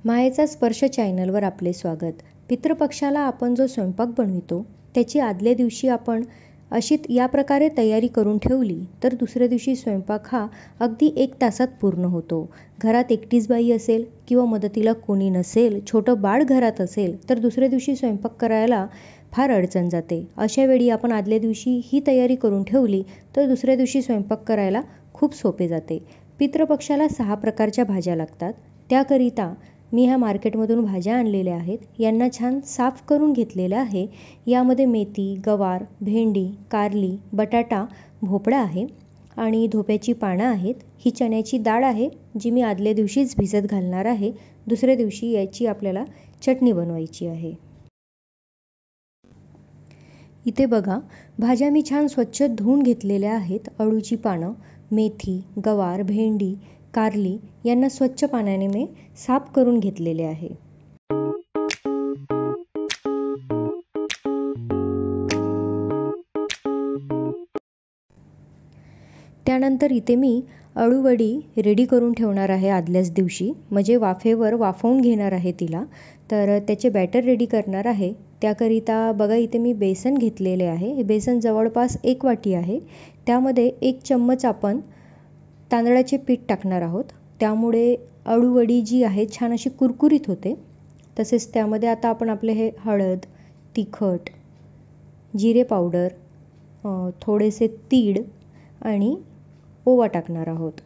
मायेचा स्पर्श चॅनलवर आपले स्वागत. पितृपक्षाला आपण जो स्वयंपाक बनवितो त्याची आदल्या दिवशी आपण या प्रकारे तयारी करून ठेवली तर दुसऱ्या दिवशी स्वयंपाक हा अगदी 1 तासात पूर्ण होतो. घरात एकटीच बाई असेल किंवा मदतीला कोणी नसेल, छोटं बाळ घरात असेल तर दुसऱ्या दिवशी स्वयंपाक करायला फार अडचण जाते. अशा वेळी आपण आदल्या दिवशी ही तयारी करून ठेवली तर दुसऱ्या दिवशी स्वयंपाक करायला खूप सोपे जाते. पितृपक्षाला 6 प्रकारच्या भाज्या लागतात. त्याकरिता मी ह्या मार्केटमधून भाज्या आणलेल्या आहेत. यांना छान साफ करून घेतलेलं आहे. यामध्ये मेथी, गवार, भेंडी, कारली, बटाटा, भोपळा आहे आणि धोप्याची पानं आहेत. ही चण्याची डाळ आहे जी मी आदल्या दिवशीच भिजत घालणार आहे. दुसऱ्या दिवशी याची आपल्याला चटणी बनवायची आहे. इथे बघा, भाज्या मी छान स्वच्छ धुवून घेतलेल्या आहेत. अळूची पानं, मेथी, गवार, भेंडी, कारली यांना स्वच्छ पाण्याने मी साफ करून घेतलेले आहे. त्यानंतर इथे मी अळूवडी रेडी करून ठेवणार आहे आदल्याच दिवशी, म्हणजे वाफेवर वाफवून घेणार आहे तिला. तर त्याचे बॅटर रेडी करणार आहे. त्याकरिता बघा, इथे मी बेसन घेतलेले आहे. हे बेसन जवळपास 1 वाटी आहे. त्यामध्ये 1 चम्मच आपण तांदळाचे पीठ टाकणार आहोत. त्यामुळे अळूवडी जी आहे छान अशी कुरकुरीत होते. तसेच त्यामध्ये आता आपण आपले हे हळद, तिखट, जिरे पावडर, थोडेसे तीळ आणि ओवा टाकणार आहोत.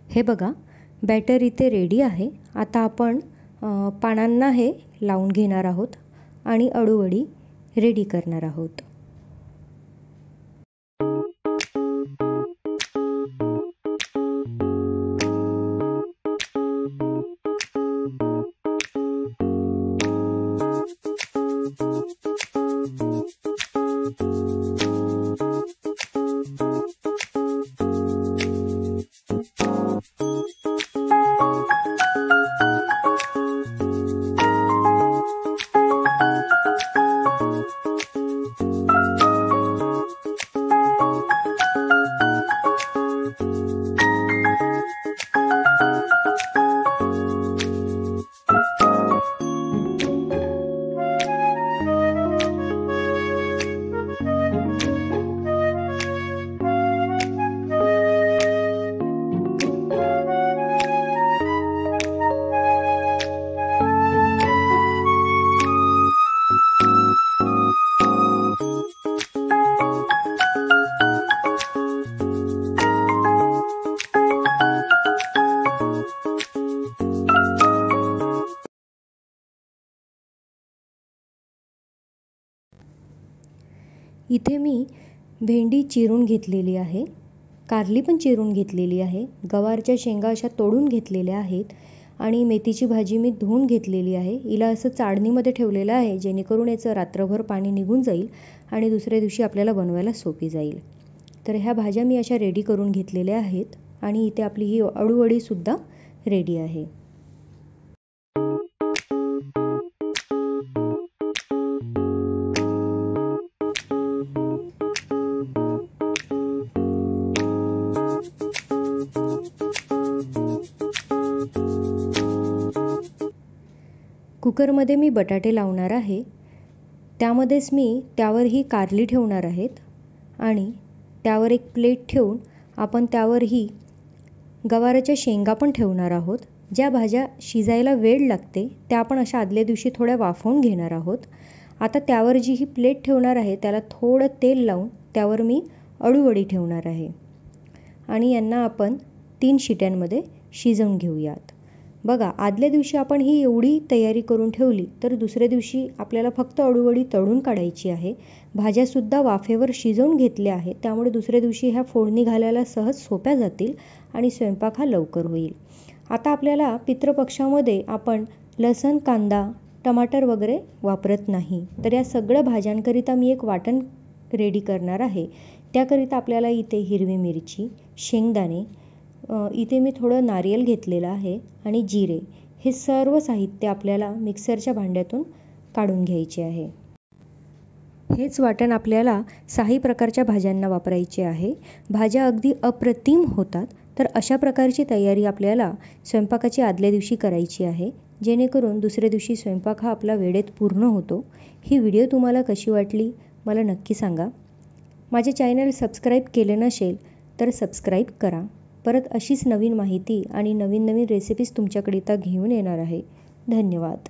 हे बघा, बॅटर इथे रेडी आहे. आता आपण पानांना हे लावून घेणार आहोत आणि अळूवडी रेडी करणार आहोत. इथे मी भेंडी चिरून घेतलेली आहे, कारली पण चिरून घेतलेली आहे, गवारच्या शेंगा अशा तोडून घेतलेल्या आहेत आणि मेथीची भाजी मी धुवून घेतलेली आहे. हिला असं चाळणीमध्ये ठेवलेलं आहे जेणेकरून याचं रात्रभर पाणी निघून जाईल आणि दुसऱ्या दिवशी आपल्याला बनवायला सोपी जाईल. तर ह्या भाज्या मी अशा रेडी करून घेतलेल्या आहेत आणि इथे आपली ही अळूवडीसुद्धा रेडी आहे. कुकरमध्ये मी बटाटे लावणार आहे. त्यामध्येच मी त्यावर ही कारली ठेवणार आहेत आणि त्यावर एक प्लेट ठेवून आपण त्यावर ही गवाराच्या शेंगा पण ठेवणार आहोत. ज्या भाज्या शिजायला वेळ लागते त्या आपण अशा आदल्या दिवशी थोड्या वाफवून घेणार आहोत. आता त्यावर जी ही प्लेट ठेवणार आहे त्याला थोडं तेल लावून त्यावर मी अळूवडी ठेवणार आहे आणि यांना आपण 3 शिट्यांमध्ये शिजवून घेऊयात. बघा, आदल्या दिवशी आपण ही एवढी तयारी करून ठेवली तर दुसऱ्या दिवशी आपल्याला फक्त अळूवडी तळून काढायची आहे. भाज्यासुद्धा वाफेवर शिजवून घेतल्या आहेत, त्यामुळे दुसऱ्या दिवशी ह्या फोडणी घालायला सहज सोप्या जातील आणि स्वयंपाक हा लवकर होईल. आता आपल्याला पितृपक्षामध्ये आपण लसण, कांदा, टमाटर वगैरे वापरत नाही, तर या सगळ्या भाज्यांकरिता मी एक वाटण रेडी करणार आहे. त्याकरिता आपल्याला इथे हिरवी मिरची, शेंगदाणे, इथे मी थोडं नारियल घेतलेलं आहे आणि जिरे, हे सर्व साहित्य आपल्याला मिक्सरच्या भांड्यातून काढून घ्यायचे आहे. हेच वाटण आपल्याला 6 प्रकारच्या भाज्यांना वापरायचे आहे. भाज्या अगदी अप्रतिम होतात. तर अशा प्रकारची तयारी आपल्याला स्वयंपाकाची आदल्या दिवशी करायची आहे, जेणेकरून दुसऱ्या दिवशी स्वयंपाक हा आपला वेळेत पूर्ण होतो. ही व्हिडिओ तुम्हाला कशी वाटली मला नक्की सांगा. माझे चॅनल सबस्क्राईब केले नसेल तर सबस्क्राईब करा. परत अशीच नवीन माहिती आणि नवीन रेसिपीज तुमच्याकरिता घेऊन येणार आहे. धन्यवाद.